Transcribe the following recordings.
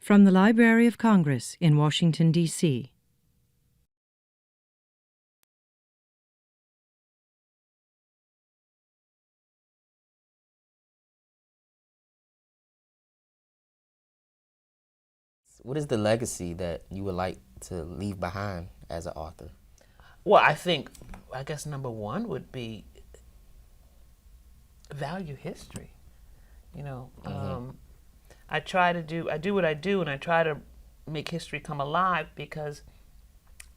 From the Library of Congress in Washington, D.C. What is the legacy that you would like to leave behind as an author? Well, I guess number one would be value history. You know, I do what I do, and I try to make history come alive because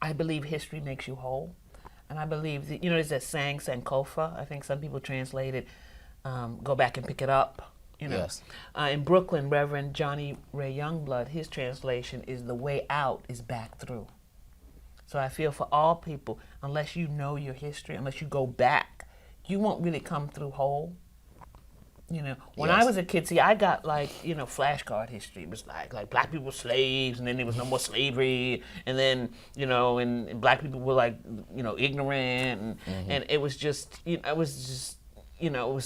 I believe history makes you whole. And I believe that, there's that saying, Sankofa. I think some people translate it, go back and pick it up. Yes. In Brooklyn, Reverend Johnny Ray Youngblood, his translation is the way out is back through. So I feel for all people, unless you know your history, unless you go back, you won't really come through whole. When I was a kid, see, I got flashcard history. It was like black people were slaves, and then there was no more slavery, and then and black people were ignorant, and it was just it was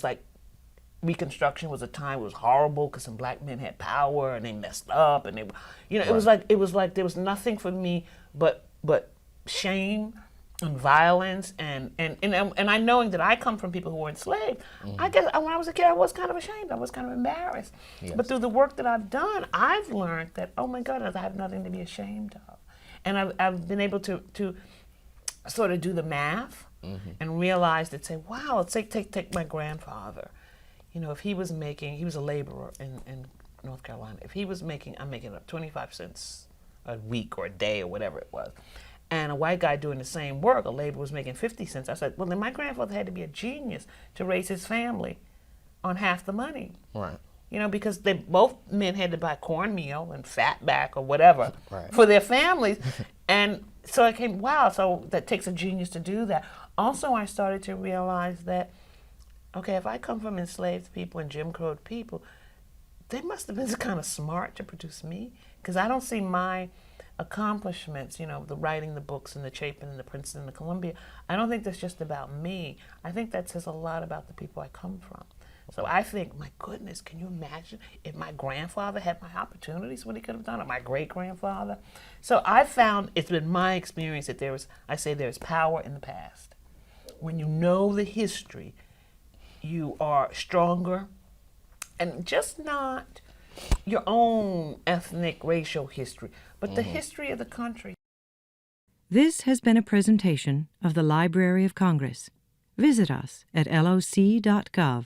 like Reconstruction was a time it was horrible because some black men had power and they messed up, and it was like there was nothing for me but shame and violence and I knowing that I come from people who were enslaved. I guess when I was a kid I was kind of ashamed. I was kind of embarrassed. Yes. But through the work that I've done, I've learned that, oh my goodness, I have nothing to be ashamed of. And I've been able to sort of do the math and realize that, say, wow, take my grandfather. If he was a laborer in North Carolina. If he was I'm making up 25 cents a week or a day or whatever it was. And a white guy doing the same work, a laborer, was making 50 cents. I said, well, then my grandfather had to be a genius to raise his family on half the money. Right. Because both men had to buy cornmeal and fatback or whatever for their families. And so I came, wow, so that takes a genius to do that. Also, I started to realize that, okay, if I come from enslaved people and Jim Crow people, they must have been kind of smart to produce me, because I don't see my accomplishments, the writing the books and the Chapin and the Princeton and the Columbia. I don't think that's just about me. I think that says a lot about the people I come from. So I think, my goodness, can you imagine if my grandfather had my opportunities, what he could have done, or my great-grandfather? So I found, it's been my experience that there's power in the past. When you know the history, you are stronger, and just not your own ethnic, racial history, but the history of the country. This has been a presentation of the Library of Congress. Visit us at loc.gov.